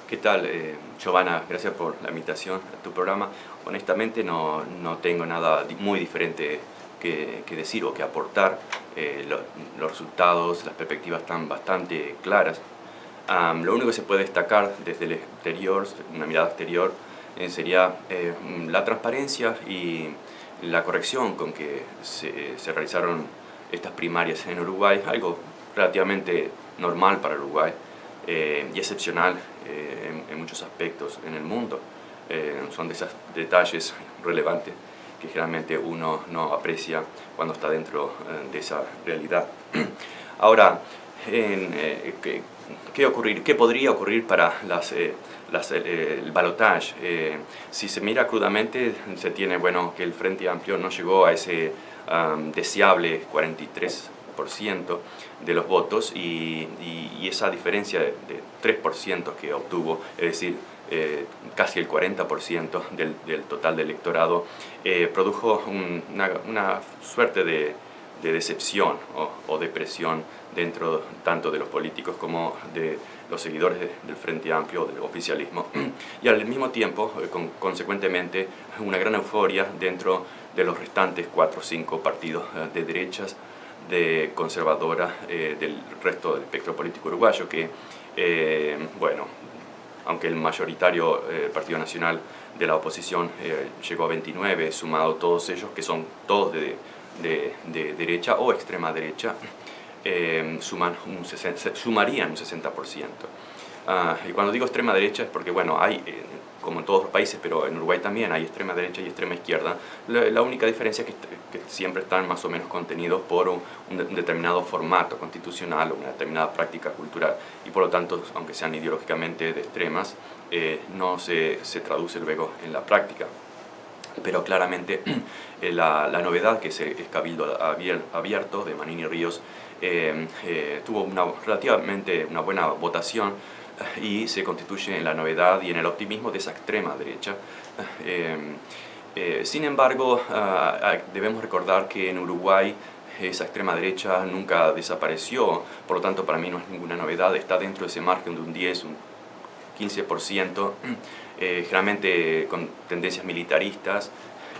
¿Qué tal, Giovanna? Gracias por la invitación a tu programa. Honestamente no tengo nada muy diferente que decir o que aportar. Los resultados, las perspectivas están bastante claras. Lo único que se puede destacar desde el exterior, una mirada exterior, sería la transparencia y la corrección con que se realizaron estas primarias en Uruguay, algo relativamente normal para Uruguay. Y excepcional en muchos aspectos en el mundo. Son de esos detalles relevantes que generalmente uno no aprecia cuando está dentro de esa realidad. Ahora, ¿qué podría ocurrir para el balotaje? Si se mira crudamente, se tiene que el Frente Amplio no llegó a ese deseable 43% de los votos y esa diferencia de 3% que obtuvo, es decir, casi el 40% del total del electorado, produjo una suerte de decepción o depresión dentro tanto de los políticos como de los seguidores del Frente Amplio, del oficialismo, y al mismo tiempo, consecuentemente, una gran euforia dentro de los restantes 4 o 5 partidos de derechas, de conservadora del resto del espectro político uruguayo, que, aunque el mayoritario Partido Nacional de la oposición llegó a 29, sumado todos ellos, que son todos de derecha o extrema derecha, sumarían un 60%. Y cuando digo extrema derecha es porque, hay, como en todos los países, pero en Uruguay también hay extrema derecha y extrema izquierda. La única diferencia es que siempre están más o menos contenidos por un determinado formato constitucional o una determinada práctica cultural. Y por lo tanto, aunque sean ideológicamente de extremas, no se traduce luego en la práctica. Pero claramente la novedad que es Cabildo Abierto de Manini Ríos tuvo relativamente una buena votación y se constituye en la novedad y en el optimismo de esa extrema derecha. Sin embargo, debemos recordar que en Uruguay esa extrema derecha nunca desapareció, por lo tanto para mí no es ninguna novedad, está dentro de ese margen de un 10, un 15%, generalmente con tendencias militaristas,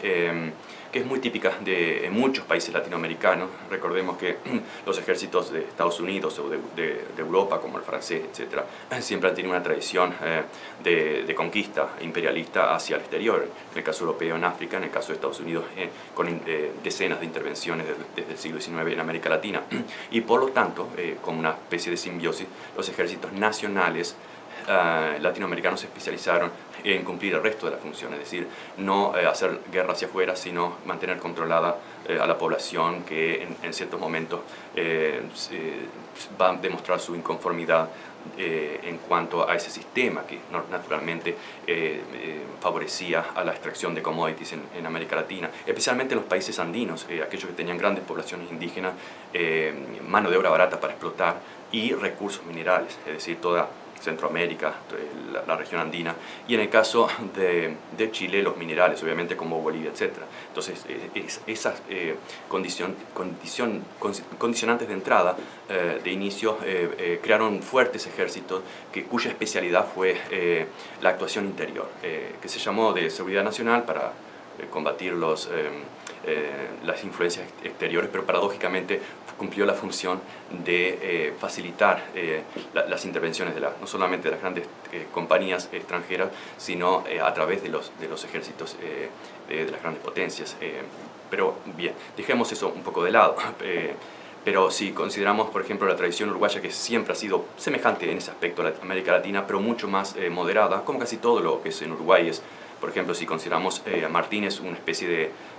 que es muy típica de muchos países latinoamericanos. Recordemos que los ejércitos de Estados Unidos o de Europa, como el francés, etc., siempre han tenido una tradición de conquista imperialista hacia el exterior. En el caso europeo en África, en el caso de Estados Unidos con decenas de intervenciones desde el siglo XIX en América Latina. Y por lo tanto, como una especie de simbiosis, los ejércitos nacionales latinoamericanos se especializaron en cumplir el resto de la función, es decir, no hacer guerra hacia afuera, sino mantener controlada a la población que en ciertos momentos va a demostrar su inconformidad en cuanto a ese sistema que naturalmente favorecía a la extracción de commodities en América Latina, especialmente en los países andinos, aquellos que tenían grandes poblaciones indígenas, mano de obra barata para explotar y recursos minerales, es decir, toda Centroamérica, la región andina, y en el caso de Chile, los minerales, obviamente, como Bolivia, etc. Entonces, esas condicionantes de entrada, de inicio, crearon fuertes ejércitos cuya especialidad fue la actuación interior, que se llamó de seguridad nacional para combatir las influencias exteriores, pero paradójicamente cumplió la función de facilitar las intervenciones no solamente de las grandes compañías extranjeras, sino a través de los ejércitos de las grandes potencias. Pero bien, dejemos eso un poco de lado. Pero si consideramos, por ejemplo, la tradición uruguaya, que siempre ha sido semejante en ese aspecto a América Latina, pero mucho más moderada, como casi todo lo que es en Uruguay es. Por ejemplo, si consideramos a Martínez una especie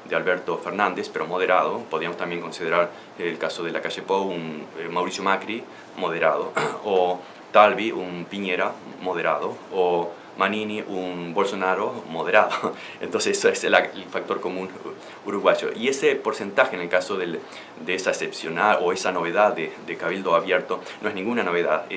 de Alberto Fernández, pero moderado, podríamos también considerar el caso de Lacalle Pou, un Mauricio Macri moderado, o Talvi, un Piñera moderado, o Manini, un Bolsonaro moderado. Entonces, eso es el factor común uruguayo. Y ese porcentaje, en el caso de esa excepcional o esa novedad de Cabildo Abierto, no es ninguna novedad.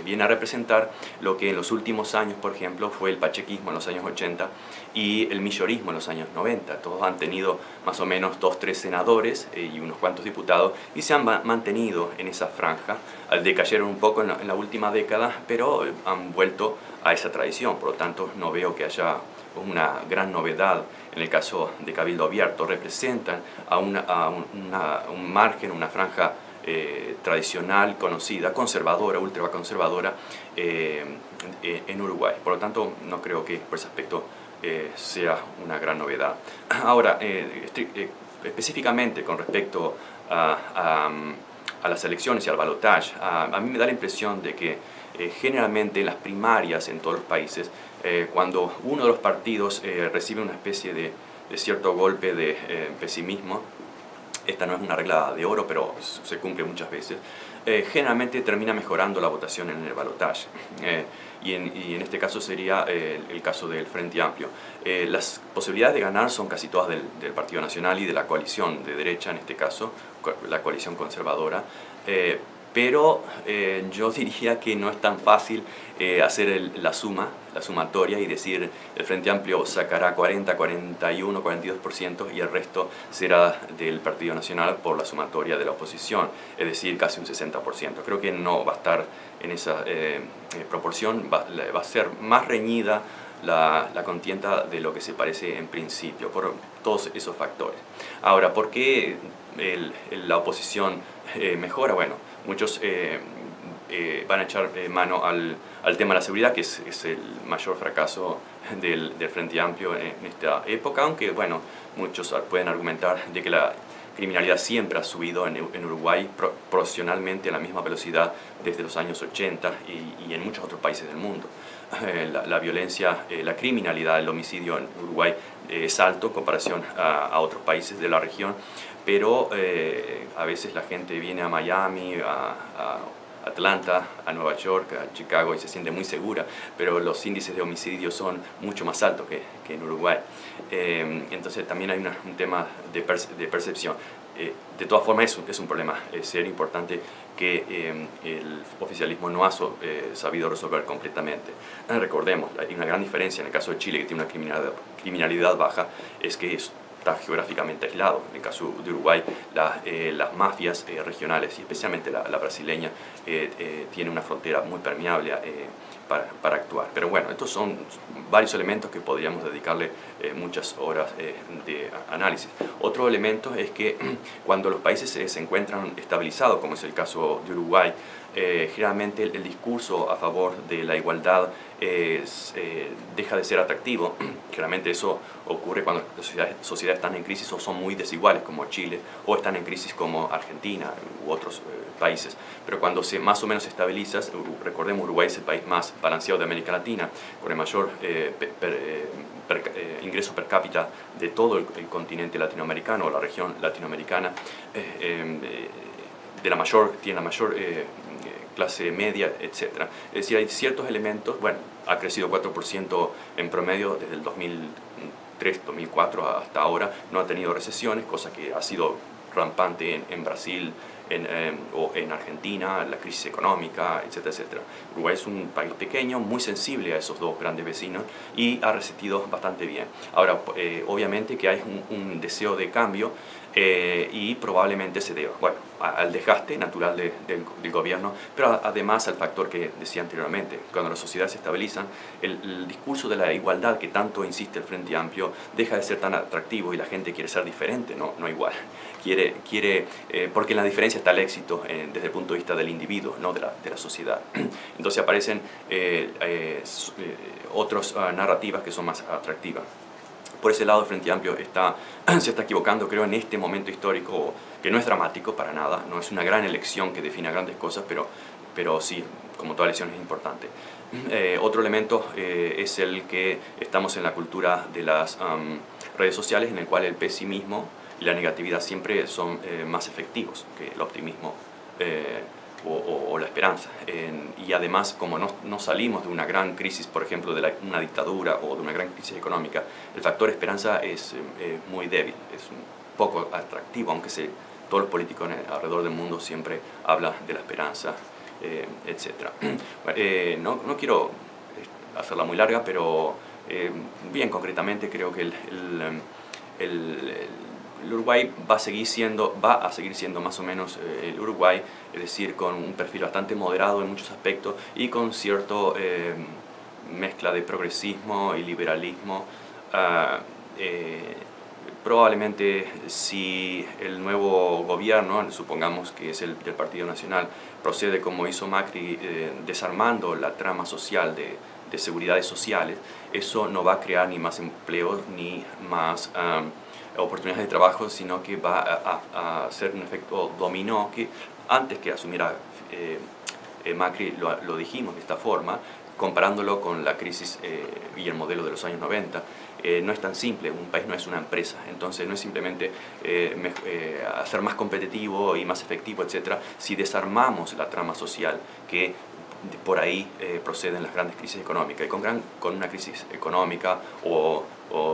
Viene a representar lo que en los últimos años, por ejemplo, fue el pachequismo en los años 80 y el millorismo en los años 90. Todos han tenido más o menos 2 o 3 senadores y unos cuantos diputados y se han mantenido en esa franja decayeron un poco en la última década, pero han vuelto a esa tradición. Por lo tanto, no veo que haya una gran novedad en el caso de Cabildo Abierto. Representan a un margen, una franja tradicional, conocida, conservadora, ultraconservadora en Uruguay. Por lo tanto, no creo que por ese aspecto sea una gran novedad. Ahora, específicamente con respecto a las elecciones y al balotaje, a mí me da la impresión de que generalmente en las primarias en todos los países, cuando uno de los partidos recibe una especie de cierto golpe de pesimismo, esta no es una regla de oro, pero se cumple muchas veces, generalmente termina mejorando la votación en el balotaje. Y en este caso sería el caso del Frente Amplio. Las posibilidades de ganar son casi todas del Partido Nacional y de la coalición de derecha, en este caso, la coalición conservadora. Pero yo diría que no es tan fácil hacer la sumatoria y decir el Frente Amplio sacará 40, 41, 42% y el resto será del Partido Nacional por la sumatoria de la oposición, es decir, casi un 60%. Creo que no va a estar en esa proporción, va a ser más reñida la contienda de lo que se parece en principio, por todos esos factores. Ahora, ¿por qué la oposición mejora? Bueno, muchos van a echar mano al tema de la seguridad, que es el mayor fracaso del Frente Amplio en esta época, aunque bueno, muchos pueden argumentar de que la criminalidad siempre ha subido en Uruguay proporcionalmente a la misma velocidad desde los años 80 y en muchos otros países del mundo. La violencia, la criminalidad, el homicidio en Uruguay es alto en comparación a otros países de la región, pero a veces la gente viene a Miami, a Atlanta, a Nueva York, a Chicago y se siente muy segura, pero los índices de homicidio son mucho más altos que en Uruguay. Entonces también hay un tema de percepción. De todas formas es un problema serio, importante, que el oficialismo no ha sabido resolver completamente. Recordemos, hay una gran diferencia en el caso de Chile, que tiene una criminalidad baja, es que está geográficamente aislado. En el caso de Uruguay, las mafias regionales, y especialmente la brasileña, tiene una frontera muy permeable para actuar. Pero bueno, estos son varios elementos que podríamos dedicarle muchas horas de análisis. Otro elemento es que cuando los países se encuentran estabilizados, como es el caso de Uruguay, generalmente el discurso a favor de la igualdad deja de ser atractivo. Generalmente eso ocurre cuando las sociedades están en crisis o son muy desiguales, como Chile, o están en crisis como Argentina u otros países. Pero cuando se más o menos estabiliza, recordemos, Uruguay es el país más balanceado de América Latina, con el mayor ingreso per cápita de todo el continente latinoamericano o la región latinoamericana, tiene la mayor clase media, etc. Es decir, hay ciertos elementos. Bueno, ha crecido 4% en promedio desde el 2003, 2004 hasta ahora, no ha tenido recesiones, cosa que ha sido rampante en Brasil o en Argentina, la crisis económica, etcétera, etcétera. Uruguay es un país pequeño, muy sensible a esos dos grandes vecinos y ha resistido bastante bien. Ahora, obviamente que hay un deseo de cambio y probablemente se deba, bueno, al desgaste natural del gobierno, pero además al factor que decía anteriormente: cuando las sociedades se estabilizan, el discurso de la igualdad que tanto insiste el Frente Amplio deja de ser tan atractivo y la gente quiere ser diferente, no igual. Porque en la diferencia está el éxito desde el punto de vista del individuo, no de la sociedad. Entonces aparecen otras narrativas que son más atractivas. Por ese lado, el Frente Amplio se está equivocando, creo, en este momento histórico, que no es dramático para nada, no es una gran elección que defina grandes cosas, pero sí, como toda elección es importante. Otro elemento es el que estamos en la cultura de las redes sociales, en el cual el pesimismo y la negatividad siempre son más efectivos que el optimismo o la esperanza. Y además, como no salimos de una gran crisis, por ejemplo, de una dictadura o de una gran crisis económica, el factor esperanza es muy débil, es un poco atractivo, aunque todos los políticos alrededor del mundo siempre hablan de la esperanza, etc. No quiero hacerla muy larga, pero bien concretamente creo que el Uruguay va a seguir siendo más o menos el Uruguay, es decir, con un perfil bastante moderado en muchos aspectos y con cierto mezcla de progresismo y liberalismo. Probablemente si el nuevo gobierno, supongamos que es el del Partido Nacional, procede como hizo Macri, desarmando la trama social de seguridades sociales, eso no va a crear ni más empleos ni más oportunidades de trabajo, sino que va a hacer un efecto dominó que antes que asumiera Macri lo dijimos de esta forma, comparándolo con la crisis y el modelo de los años 90. No es tan simple, un país no es una empresa, entonces no es simplemente hacer más competitivo y más efectivo, etc. Si desarmamos la trama social que por ahí proceden las grandes crisis económicas, y con una crisis económica o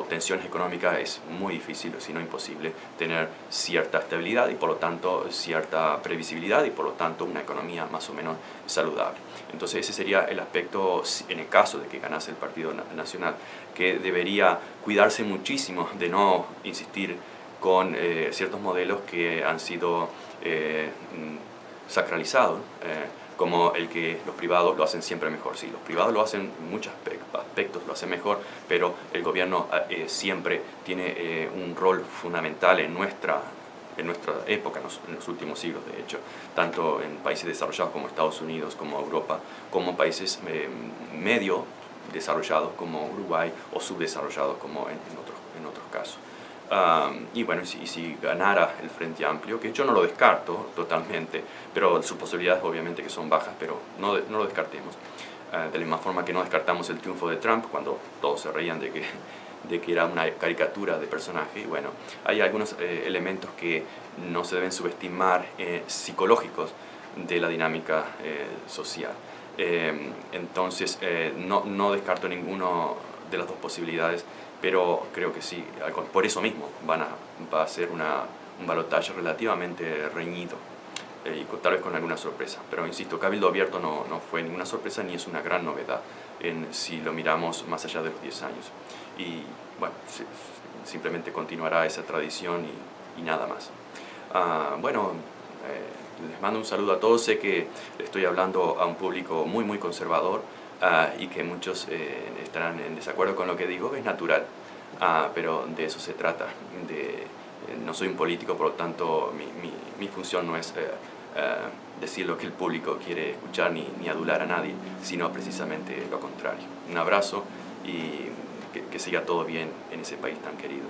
tensiones económicas es muy difícil, si no imposible, tener cierta estabilidad y por lo tanto cierta previsibilidad y por lo tanto una economía más o menos saludable. Entonces ese sería el aspecto, en el caso de que ganase el Partido Nacional, que debería cuidarse muchísimo de no insistir con ciertos modelos que han sido sacralizados, como el que los privados lo hacen siempre mejor. Sí, los privados lo hacen en muchos aspectos, lo hacen mejor, pero el gobierno siempre tiene un rol fundamental en nuestra época, en los últimos siglos de hecho, tanto en países desarrollados como Estados Unidos, como Europa, como países medio desarrollados como Uruguay o subdesarrollados como en otros casos. Y bueno, si ganara el Frente Amplio, que yo no lo descarto totalmente, pero sus posibilidades obviamente que son bajas, pero no lo descartemos. De la misma forma que no descartamos el triunfo de Trump, cuando todos se reían de que era una caricatura de personaje. Y bueno, hay algunos elementos que no se deben subestimar, psicológicos, de la dinámica social. Entonces, no descarto ninguno de las dos posibilidades, pero creo que sí, por eso mismo va a ser un balotaje relativamente reñido y tal vez con alguna sorpresa. Pero insisto, Cabildo Abierto no fue ninguna sorpresa ni es una gran novedad si lo miramos más allá de los 10 años. Y bueno, simplemente continuará esa tradición y nada más. Bueno, les mando un saludo a todos. Sé que estoy hablando a un público muy conservador, y que muchos estarán en desacuerdo con lo que digo, es natural, pero de eso se trata. No soy un político, por lo tanto mi función no es decir lo que el público quiere escuchar ni adular a nadie, sino precisamente lo contrario. Un abrazo y que siga todo bien en ese país tan querido.